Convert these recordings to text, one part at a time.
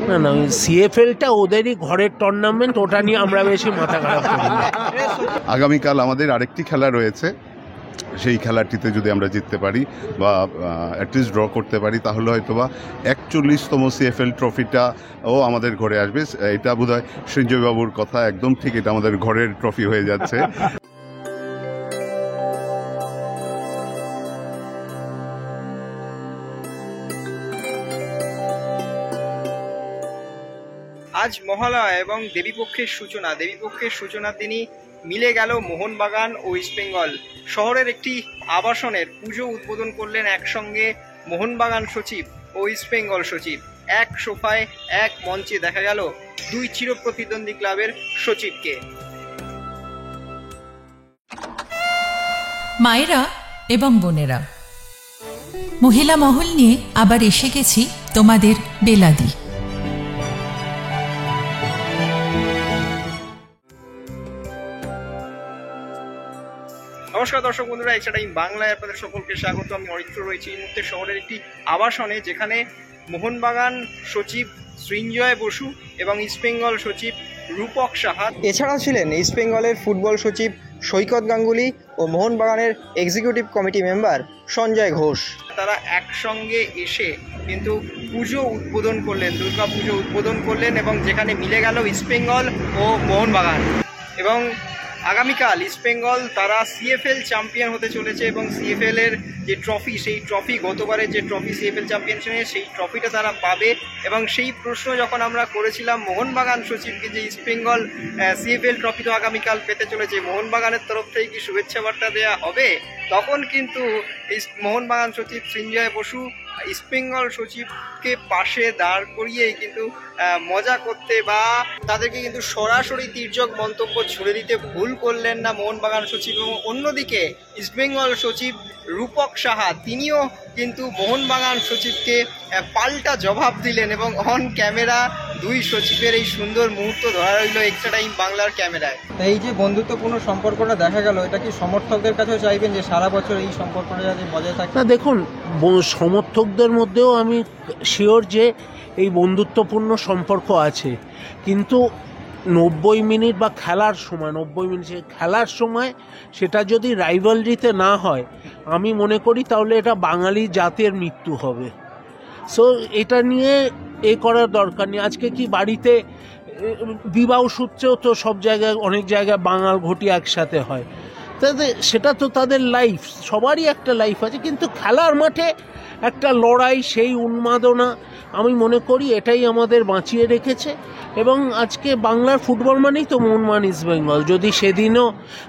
না না, ওই সিএফএলটা ওদেরই ঘরের টুর্নামেন্ট, ওটা নিয়ে আমরা বেশি মাথা খারাপ করি না। আগামীকাল আমাদের আরেকটি খেলা রয়েছে, সেই খেলাটিতে যদি আমরা জিততে পারি বা অ্যাটলিস্ট ড্র করতে পারি তাহলে হয়তো বা 41তম সিএফএল ট্রফিটাও আমাদের ঘরে আসবে। এটা বোধহয় সঞ্জয়বাবুর কথা একদম ঠিক, এটা আমাদের ঘরের ট্রফি হয়ে যাচ্ছে। আজ মহালয়া এবং দেবীপক্ষের সূচনার দিনই মিলে গেল মোহনবাগান ও ইস্টবেঙ্গল। শহরের একটি আবাসনের পুজো উদ্বোধন করলেন একসঙ্গে মোহনবাগান সচিব ও ইস্টবেঙ্গল সচিব। এক সোফায় এক মঞ্চে দেখা গেল দুই চিরপ্রতিদ্বন্দ্বী ক্লাবের সচিবকে। মায়েরা এবং বোনেরা, মহিলা মহল নিয়ে আবার এসে গেছি তোমাদের বেলাদি। নমস্কার দর্শক বন্ধুরা, এক্সট্রা টাইম বাংলায় আপনাদের সকলকে স্বাগত। আমি অরিত্র রয়েছি এই মুহূর্তে শহরের একটি আবাসনে, যেখানে মোহনবাগান সচিব সৃঞ্জয় বসু এবং ইস্টবেঙ্গল সচিব রূপক সাহা, এছাড়াও ছিলেন ইস্টবেঙ্গলের ফুটবল সচিব সৈকত গাঙ্গুলি ও মোহনবাগানের executive committee member Sanjay Ghosh. তারা একসঙ্গে এসে কিন্তু পুজো উদ্বোধন করলেন, দুর্গা পুজো উদ্বোধন করলেন, এবং যেখানে মিলে গেল ইস্টবেঙ্গল ও মোহনবাগান। এবং আগামীকাল ইস্টবেঙ্গল তারা সিএফএল চ্যাম্পিয়ন হতে চলেছে, এবং সিএফএল এর যে ট্রফি, সেই ট্রফি গতবারের যে ট্রফি সিএফএল চ্যাম্পিয়নশিপে, সেই ট্রফিটা তারা পাবে। এবং সেই প্রশ্ন যখন আমরা করেছিলাম মোহনবাগান সচিবকে যে ইস্টবেঙ্গল সিএফএল ট্রফি তো আগামীকাল পেতে চলেছে, মোহনবাগানের তরফ থেকে কি শুভেচ্ছা বার্তা দেওয়া হবে, তখন কিন্তু মোহনবাগান সচিব সৃঞ্জয় বসু ইস্টবেঙ্গল সচিবকে পাশে দাঁড় করিয়েই কিন্তু মজা করতে বা তাদেরকে কিন্তু সরাসরি তির্যক মন্তব্য ছুড়ে দিতে ভুল করলেন না মোহনবাগান সচিব। এবং অন্যদিকে ইস্টবেঙ্গল সচিব রূপক সাহা, তিনিও কিন্তু মোহনবাগান সচিবকে পাল্টা জবাব দিলেন, এবং অন ক্যামেরা দুই সচিবের এই সুন্দর মুহূর্ত ধরা রইল এক্সট্রা টাইম বাংলার ক্যামেরায়। এই যে বন্ধুত্বপূর্ণ সম্পর্কটা দেখা গেল, এটা কি সমর্থকদের কাছেও চাইবেন যে সারা বছর এই সম্পর্কটা যাতে বজায় থাকে? না দেখুন, সমর্থকদের মধ্যেও আমি শিওর যে এই বন্ধুত্বপূর্ণ সম্পর্ক আছে, কিন্তু 90 মিনিট বা খেলার সময় 90 মিনিট খেলার সময় সেটা যদি রাইভালরিতে না হয়, আমি মনে করি তাহলে এটা বাঙালি জাতের মৃত্যু হবে। সো এটা নিয়ে করার দরকার নেই। আজকে কি বাড়িতে বিবাহ সূত্রেও তো সব জায়গায়, অনেক জায়গায় বাঙাল ঘটি একসাথে হয়, তাদের সেটা তো তাদের লাইফ, সবারই একটা লাইফ আছে, কিন্তু খেলার মাঠে একটা লড়াই, সেই উন্মাদনা আমি মনে করি এটাই আমাদের বাঁচিয়ে রেখেছে। এবং আজকে বাংলার ফুটবল মানেই তো মোহনবাগান ইস্টবেঙ্গল, যদি সেদিনও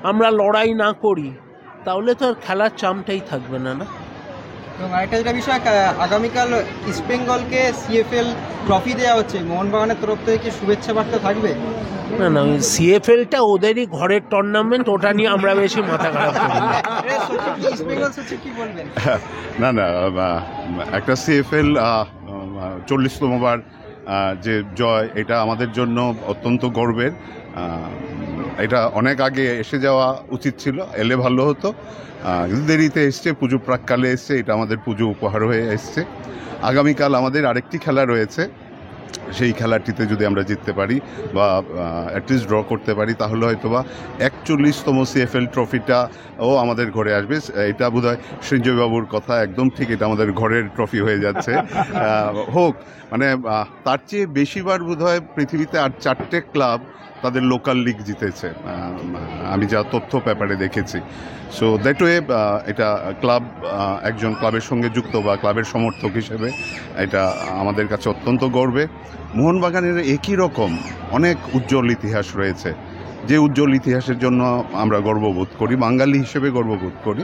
আমরা লড়াই না করি তাহলে তো আর খেলার চামটাই থাকবে না। এবং আরেকটা যেটা বিষয়, আগামীকাল ইস্টবেঙ্গলকে সিএফএল ট্রফি দেওয়া হচ্ছে, মোহনবাগানের তরফ থেকে কি শুভেচ্ছা বার্তা থাকবে? না না, ওই সিএফএলটা ওদেরই ঘরের টুর্নামেন্ট, ওটা নিয়ে আমরা বেশি মাথা খারাপ করি না। ইস্টবেঙ্গল সচিব কি বলবেন? না না, একটা সিএফএল 40তম বার যে জয়, এটা আমাদের জন্য অত্যন্ত গর্বের। এটা অনেক আগে এসে যাওয়া উচিত ছিল, এলে ভালো হতো, কিন্তু দেরিতে এসছে, পুজো প্রাককালে এসছে, এটা আমাদের পুজো উপহার হয়ে এসছে। আগামীকাল আমাদের আরেকটি খেলা রয়েছে, সেই খেলাটিতে যদি আমরা জিততে পারি বা অ্যাটলিস্ট ড্র করতে পারি তাহলে হয়তো বা 41তম সিএফএল ট্রফিটাও আমাদের ঘরে আসবে। এটা বোধহয় সঞ্জয়বাবুর কথা একদম ঠিক, এটা আমাদের ঘরের ট্রফি হয়ে যাচ্ছে। হোক, মানে তার চেয়ে বেশিবার বোধহয় পৃথিবীতে আর 4টে ক্লাব তাদের লোকাল লিগ জিতেছে, আমি যা তথ্য পেপারে দেখেছি। সো দ্যাট ওয়ে এটা ক্লাব, একজন ক্লাবের সঙ্গে যুক্ত বা ক্লাবের সমর্থক হিসেবে এটা আমাদের কাছে অত্যন্ত গর্বে। মোহনবাগানের একই রকম অনেক উজ্জ্বল ইতিহাস রয়েছে, যে উজ্জ্বল ইতিহাসের জন্য আমরা গর্ববোধ করি, বাঙালি হিসেবে গর্ববোধ করি।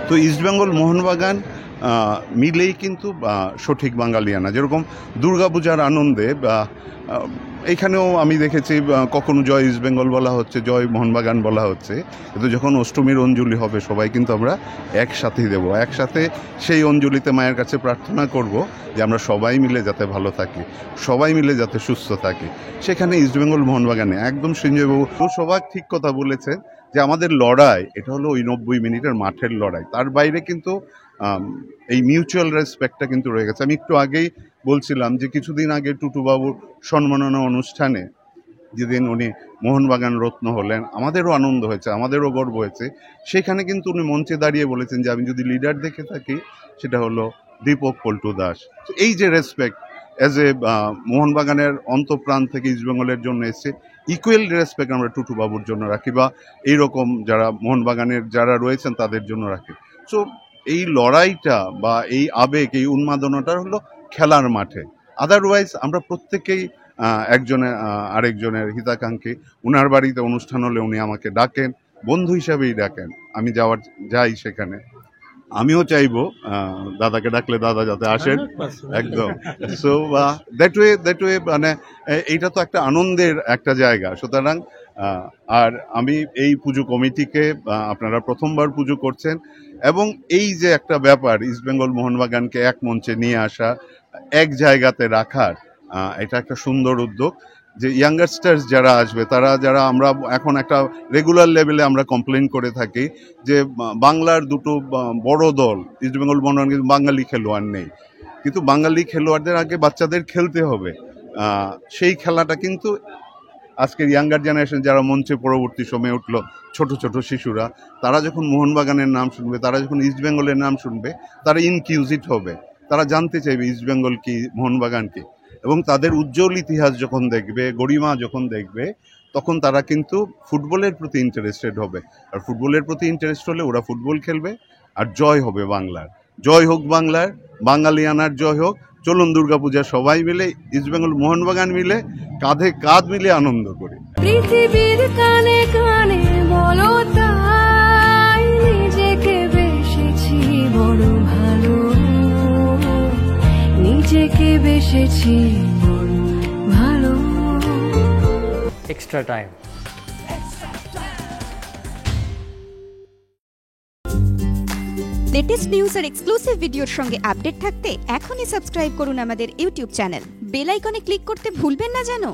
তো ইস্টবেঙ্গল মোহনবাগান মিলেই কিন্তু সঠিক বাঙালিয়ানা। যেরকম দুর্গাপূজার আনন্দে এইখানেও আমি দেখেছি কখনো জয় ইস্টবেঙ্গল বলা হচ্ছে, জয় মোহনবাগান বলা হচ্ছে, কিন্তু যখন অষ্টমীর অঞ্জলি হবে সবাই কিন্তু আমরা একসাথেই দেব, একসাথে সেই অঞ্জলিতে মায়ের কাছে প্রার্থনা করব যে আমরা সবাই মিলে যাতে ভালো থাকি, সবাই মিলে যাতে সুস্থ থাকি। সেখানে ইস্টবেঙ্গল মোহনবাগানে একদম সঞ্জয়বাবু সবাই ঠিক কথা বলেছেন যে আমাদের লড়াই এটা হলো ওই 90 মিনিটের মাঠের লড়াই, তার বাইরে কিন্তু এই মিউচুয়াল রেসপেক্টটা কিন্তু রয়ে গেছে। আমি একটু আগেই বলছিলাম যে কিছুদিন আগে টুটুবাবুর সম্মাননা অনুষ্ঠানে যেদিন উনি মোহনবাগান রত্ন হলেন, আমাদেরও আনন্দ হয়েছে, আমাদেরও গর্ব হয়েছে। সেখানে কিন্তু উনি মঞ্চে দাঁড়িয়ে বলেছেন যে আমি যদি লিডার দেখে থাকি সেটা হলো দীপক পল্টু দাস। তো এই যে রেসপেক্ট অ্যাজ এ মোহনবাগানের অন্তঃপ্রাণ থেকে ইস্টবেঙ্গলের জন্য এসছে, ইকুয়াল রেসপেক্ট আমরা টুটুবাবুর জন্য রাখি বা এইরকম যারা মোহনবাগানের যারা রয়েছেন তাদের জন্য রাখি। সো এই লড়াইটা বা এই আবেগ, এই উন্মাদনাটা হলো খেলার মাঠে। আদারওয়াইজ আমরা প্রত্যেকেই একজনের আরেকজনের হিতাকাঙ্ক্ষী। উনার বাড়িতে অনুষ্ঠান হলে উনি আমাকে ডাকেন, বন্ধু হিসাবেই ডাকেন, আমি যাই সেখানে। আমিও চাইবো দাদাকে ডাকলে দাদা যাতে আসেন, একদম। সো দ্যাট ওয়ে মানে এইটা তো একটা আনন্দের একটা জায়গা। সুতরাং আর আমি এই পুজো কমিটিকে, আপনারা প্রথমবার পুজো করছেন, এবং এই যে একটা ব্যাপার ইস্টবেঙ্গল মোহনবাগানকে এক মঞ্চে নিয়ে আসা, এক জায়গাতে রাখার, এটা একটা সুন্দর উদ্যোগ। যে ইয়াঙ্গারস্টার্স যারা আসবে, যারা আমরা এখন একটা রেগুলার লেভেলে আমরা কমপ্লেন করে থাকি যে বাংলার দুটো বড় দল ইস্টবেঙ্গল মোহনবাগান, কিন্তু বাঙালি খেলোয়াড় নেই। কিন্তু বাঙালি খেলোয়াড়দের আগে বাচ্চাদের খেলতে হবে। সেই খেলাটা কিন্তু আজকের ইয়াঙ্গার জেনারেশন যারা মঞ্চে পরবর্তী সময়ে উঠলো, ছোট ছোট শিশুরা, তারা যখন মোহনবাগানের নাম শুনবে, তারা যখন ইস্টবেঙ্গলের নাম শুনবে, তারা ইনকিউজিট হবে, তারা জানতে চাইবে ইস্টবেঙ্গল কি, মোহনবাগান কি। এবং তাদের উজ্জ্বল ইতিহাস যখন দেখবে, গরিমা যখন দেখবে, তখন তারা কিন্তু ফুটবলের প্রতি ইন্টারেস্টেড হবে। আর ফুটবলের প্রতি ইন্টারেস্ট হলে ওরা ফুটবল খেলবে, আর জয় হবে বাংলার। জয় হোক বাংলার, বাঙালিয়ানার জয় হোক। চলুন দুর্গাপূজা সবাই মিলে, ইস্টবেঙ্গল মোহনবাগান মিলে কাঁধে কাঁধ মিলে আনন্দ করি। পৃথিবীর কানে কানে বলো তাই, নিজেকে বেসেছি বড় ভালো, নিজেকে বেসেছি বড় ভালো। extra time. লেটেস্ট নিউজ আর এক্সক্লুসিভ ভিডিওর সঙ্গে আপডেট থাকতে এখনই সাবস্ক্রাইব করুন আমাদের ইউটিউব চ্যানেল। বেল আইকনে ক্লিক করতে ভুলবেন না যেন।